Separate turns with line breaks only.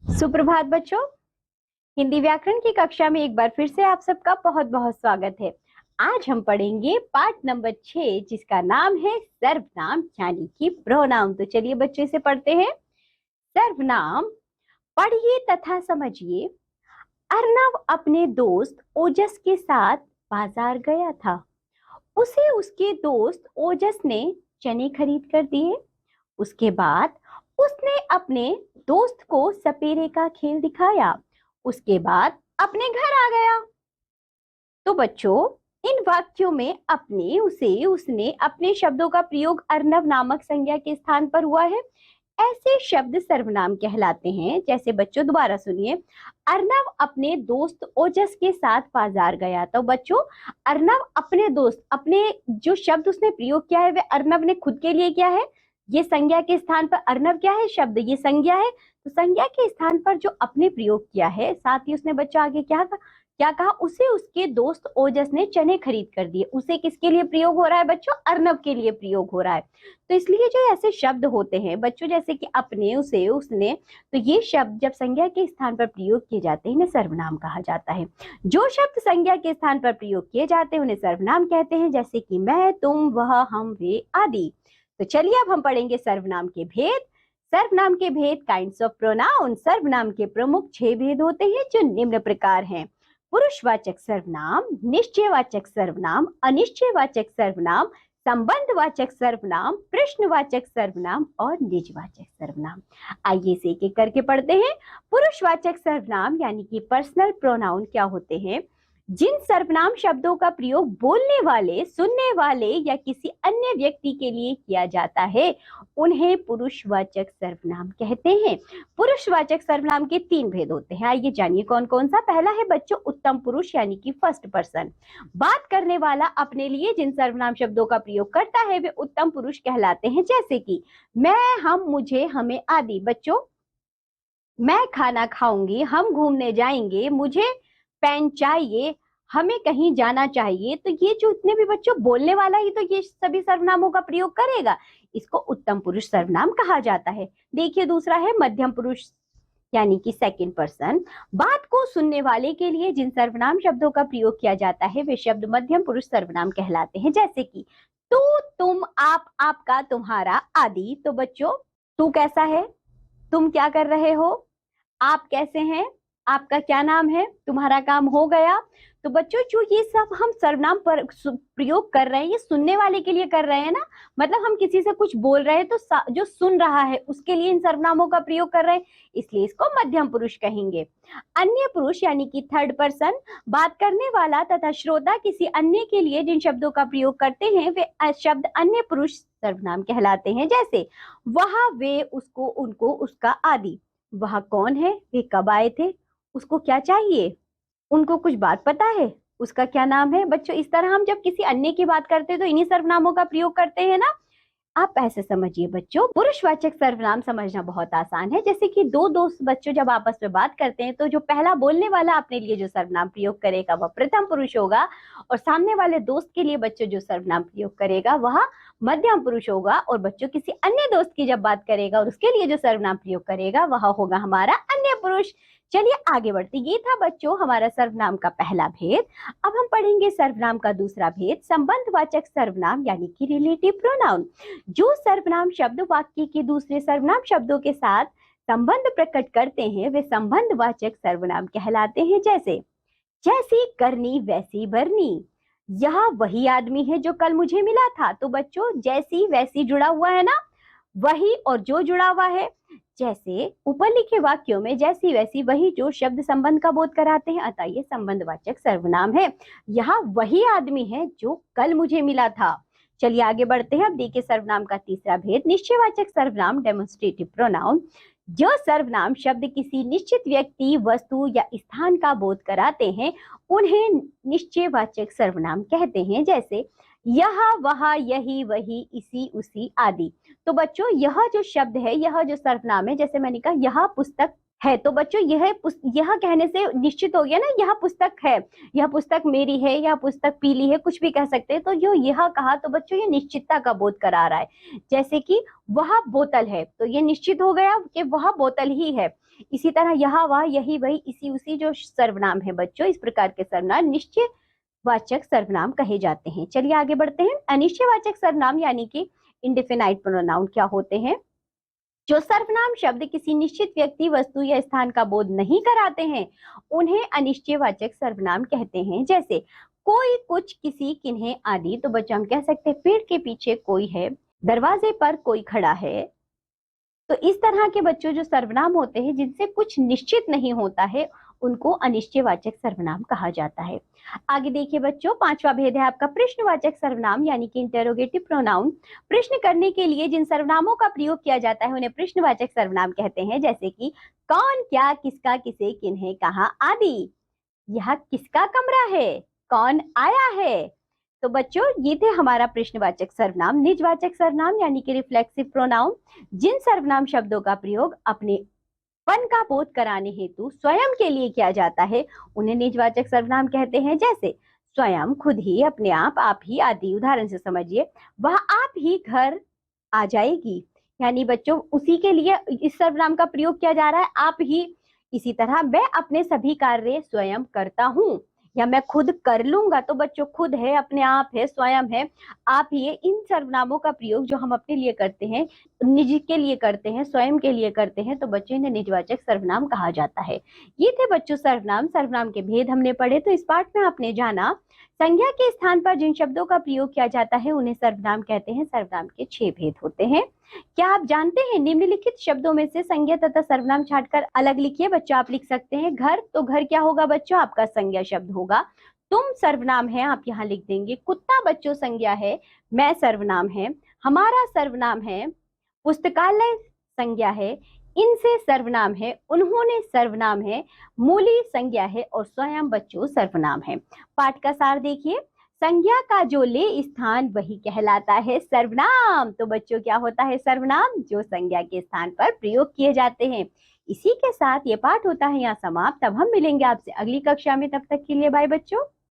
सुप्रभात बच्चों। हिंदी व्याकरण की कक्षा में एक बार फिर से आप सबका बहुत बहुत स्वागत है। आज हम पढ़ेंगे पाठ नंबर 6 जिसका नाम है सर्वनाम यानी कि प्रोनाउन। तो चलिए बच्चों इसे पढ़ते हैं। सर्वनाम। पढ़िए तथा समझिए। अर्नव अपने दोस्त ओजस के साथ बाजार गया था। उसे उसके दोस्त ओजस ने चने खरीद कर दिए। उसके बाद उसने अपने दोस्त को सपेरे का खेल दिखाया। उसके बाद अपने घर आ गया। तो बच्चों, इन वाक्यों में अपने, उसे, उसने, अपने शब्दों का प्रयोग अर्नव नामक संज्ञा के स्थान पर हुआ है। ऐसे शब्द सर्वनाम कहलाते हैं। जैसे बच्चों दोबारा सुनिए। अर्नव अपने दोस्त ओजस के साथ बाजार गया। तो बच्चों, अर्नव अपने दोस्त, अपने जो शब्द उसने प्रयोग किया है वे अर्नव ने खुद के लिए किया है। ये संज्ञा के स्थान पर अर्नव क्या है? शब्द। ये संज्ञा है। तो संज्ञा के स्थान पर जो अपने प्रयोग किया है, साथ ही उसने बच्चों आगे क्या कहा? उसे उसके दोस्त ओजस ने चने खरीद कर दिए। उसे किसके लिए प्रयोग हो रहा है बच्चों? अर्नव के लिए प्रयोग हो रहा है। तो इसलिए जो ऐसे शब्द होते हैं बच्चों, जैसे कि अपने, उसे, उसने, तो ये शब्द जब संज्ञा के स्थान पर प्रयोग किए जाते हैं इन्हें सर्वनाम कहा जाता है। जो शब्द संज्ञा के स्थान पर प्रयोग किए जाते हैं उन्हें सर्वनाम कहते हैं, जैसे कि मैं, तुम, वह, हम, वे आदि। तो चलिए अब हम पढ़ेंगे सर्वनाम के भेद। सर्वनाम के भेद, काइंड्स ऑफ प्रोनाउन। सर्वनाम के प्रमुख 6 भेद होते हैं जो निम्न प्रकार हैं। पुरुषवाचक सर्वनाम, निश्चयवाचक सर्वनाम, अनिश्चयवाचक सर्वनाम, संबंधवाचक सर्वनाम, प्रश्नवाचक सर्वनाम और निजवाचक सर्वनाम। आइए इसे एक एक करके पढ़ते हैं। पुरुषवाचक सर्वनाम यानी कि पर्सनल प्रोनाउन क्या होते हैं? जिन सर्वनाम शब्दों का प्रयोग बोलने वाले, सुनने वाले या किसी अन्य व्यक्ति के लिए किया जाता है उन्हें पुरुषवाचक सर्वनाम कहते हैं। पुरुषवाचक सर्वनाम के 3 भेद होते हैं। आइए जानिए कौन कौन सा। पहला है बच्चों उत्तम पुरुष यानी कि फर्स्ट पर्सन। बात करने वाला अपने लिए जिन सर्वनाम शब्दों का प्रयोग करता है वे उत्तम पुरुष कहलाते हैं, जैसे कि मैं, हम, मुझे, हमें आदि। बच्चों, मैं खाना खाऊंगी, हम घूमने जाएंगे, मुझे पेन चाहिए, हमें कहीं जाना चाहिए। तो ये जो इतने भी बच्चों बोलने वाला ही तो ये सभी सर्वनामों का प्रयोग करेगा, इसको उत्तम पुरुष सर्वनाम कहा जाता है। देखिए दूसरा है मध्यम पुरुष यानी कि सेकंड पर्सन। बात को सुनने वाले के लिए जिन सर्वनाम शब्दों का प्रयोग किया जाता है वे शब्द मध्यम पुरुष सर्वनाम कहलाते हैं, जैसे कि तू, तुम, आप, आपका, तुम्हारा आदि। तो बच्चों, तू कैसा है? तुम क्या कर रहे हो? आप कैसे हैं? आपका क्या नाम है? तुम्हारा काम हो गया? तो बच्चों, जो ये सब हम सर्वनाम पर प्रयोग कर रहे हैं ये सुनने वाले के लिए कर रहे हैं ना। मतलब हम किसी से कुछ बोल रहे हैं तो जो सुन रहा है उसके लिए इन सर्वनामों का प्रयोग कर रहे हैं, इसलिए इसको मध्यम पुरुष कहेंगे। अन्य पुरुष यानी कि थर्ड पर्सन। बात करने वाला तथा श्रोता किसी अन्य के लिए जिन शब्दों का प्रयोग करते हैं वे शब्द अन्य पुरुष सर्वनाम कहलाते हैं, जैसे वह, वे, उसको, उनको, उसका आदि। वह कौन है? वे कब आए थे? उसको क्या चाहिए? उनको कुछ बात पता है? उसका क्या नाम है? बच्चों, इस तरह हम जब किसी अन्य की बात करते हैं तो इन्हीं सर्वनामों का प्रयोग करते हैं ना। आप ऐसे समझिए बच्चों, पुरुषवाचक सर्वनाम समझना बहुत आसान है। जैसे कि दो दोस्त बच्चों जब आपस में बात करते हैं तो जो पहला बोलने वाला अपने लिए जो सर्वनाम प्रयोग करेगा वह प्रथम पुरुष होगा, और सामने वाले दोस्त के लिए बच्चों जो सर्वनाम प्रयोग करेगा वह मध्यम पुरुष होगा, और बच्चों किसी अन्य दोस्त की जब बात करेगा और उसके लिए जो सर्वनाम प्रयोग करेगा वह होगा हमारा अन्य पुरुष। चलिए आगे बढ़ते। ये था बच्चों हमारा सर्वनाम का पहला भेद। अब हम पढ़ेंगे सर्वनाम का दूसरा भेद, संबंधवाचक सर्वनाम यानी कि रिलेटिव प्रोनाउन। जो सर्वनाम शब्द वाक्य के दूसरे सर्वनाम शब्दों के साथ संबंध प्रकट करते हैं वे संबंधवाचक सर्वनाम कहलाते हैं, जैसे जैसी करनी वैसी भरनी। यह वही आदमी है जो कल मुझे मिला था। तो बच्चों, जैसी वैसी जुड़ा हुआ है ना, वही और जो जुड़ा हुआ है। जैसे ऊपर लिखे वाक्यों में जैसी वैसी वही जो शब्द संबंध का बोध कराते हैं, अतः ये संबंधवाचक सर्वनाम है। यहाँ वही आदमी है जो कल मुझे मिला था। चलिए आगे बढ़ते हैं। अब देखिए सर्वनाम का तीसरा भेद, निश्चयवाचक सर्वनाम डेमोन्स्ट्रेटिव प्रोनाउन। जो सर्वनाम शब्द किसी निश्चित व्यक्ति, वस्तु या स्थान का बोध कराते हैं उन्हें निश्चयवाचक सर्वनाम कहते हैं, जैसे यह, वह, यही, वही, इसी, उसी आदि। तो बच्चों, यह जो शब्द है, यह जो सर्वनाम है, जैसे मैंने कहा यह पुस्तक है। तो बच्चों यह कहने से निश्चित हो गया ना, यह पुस्तक है, यह पुस्तक मेरी है, यह पुस्तक पीली है, कुछ भी कह सकते हैं। तो जो यह कहा तो बच्चों ये निश्चितता का बोध करा रहा है। जैसे कि वह बोतल है, तो ये निश्चित हो गया कि वह बोतल ही है। इसी तरह यह वह यही वही इसी उसी जो सर्वनाम है बच्चों, इस प्रकार के सर्वनाम निश्चय वाचक सर्वनाम कहे जाते हैं। चलिए आगे बढ़ते हैं। अनिश्चयवाचक सर्वनाम यानी कि इंडेफिनाइट प्रोनाउन क्या होते हैं? जो सर्वनाम शब्द किसी निश्चित व्यक्ति, वस्तु या स्थान का बोध नहीं कराते हैं, उन्हें अनिश्चयवाचक सर्वनाम कहते हैं। जैसे कोई, कुछ, किसी, किन्हें आदि। तो बच्चों हम कह सकते हैं पेड़ के पीछे कोई है, दरवाजे पर कोई खड़ा है। तो इस तरह के बच्चों जो सर्वनाम होते हैं जिनसे कुछ निश्चित नहीं होता है, उनको अनिश्चयवाचक सर्वनाम कहा जाता है। आगे देखिए बच्चों, पांचवा भेद है आपका प्रश्नवाचक सर्वनाम यानी कि इंटेरोगेटिव प्रोनाउन। प्रश्न करने के लिए जिन सर्वनामों का प्रयोग किया जाता है उन्हें प्रश्नवाचक सर्वनाम कहते हैं। जैसे कि कौन, क्या, किसका, किसे, किन्हें, कहा आदि। यह किसका कमरा है? कौन आया है? तो बच्चों ये थे हमारा प्रश्नवाचक सर्वनाम। निजवाचक सर्वनाम यानी कि रिफ्लेक्सिव प्रोनाउन, जिन सर्वनाम शब्दों का प्रयोग अपने पन का बोध कराने हेतु स्वयं के लिए किया जाता है, उन्हें निजवाचक सर्वनाम कहते हैं। जैसे स्वयं, खुद ही, अपने आप ही आदि। उदाहरण से समझिए, वह आप ही घर आ जाएगी, यानी बच्चों उसी के लिए इस सर्वनाम का प्रयोग किया जा रहा है, आप ही। इसी तरह मैं अपने सभी कार्य स्वयं करता हूँ, या मैं खुद कर लूंगा। तो बच्चों खुद है, अपने आप है, स्वयं है, आप ही है। इन सर्वनामों का प्रयोग जो हम अपने लिए करते हैं, निज के लिए करते हैं, स्वयं के लिए करते हैं, तो बच्चों इन्हें निजवाचक सर्वनाम कहा जाता है। ये थे बच्चों सर्वनाम। सर्वनाम के भेद हमने पढ़े। तो इस पाठ में आपने जाना संज्ञा के स्थान पर जिन शब्दों का प्रयोग किया जाता है उन्हें सर्वनाम कहते हैं। सर्वनाम के 6 भेद होते हैं। क्या आप जानते हैं निम्नलिखित शब्दों में से संज्ञा तथा सर्वनाम छांटकर अलग लिखिए। बच्चों आप लिख सकते हैं घर, तो घर क्या होगा बच्चों? आपका संज्ञा शब्द होगा। तुम सर्वनाम है, आप यहाँ लिख देंगे। कुत्ता बच्चों संज्ञा है, मैं सर्वनाम है। हमारा सर्वनाम है। पुस्तकालय संज्ञा है, इनसे सर्वनाम है। उन्होंने सर्वनाम है। मूली संज्ञा है और स्वयं बच्चों सर्वनाम है। पाठ का सार देखिए, संज्ञा का जो ले स्थान वही कहलाता है सर्वनाम। तो बच्चों क्या होता है सर्वनाम? जो संज्ञा के स्थान पर प्रयोग किए जाते हैं। इसी के साथ ये पाठ होता है यहाँ समाप्त। अब हम मिलेंगे आपसे अगली कक्षा में, तब तक के लिए बाय बच्चों।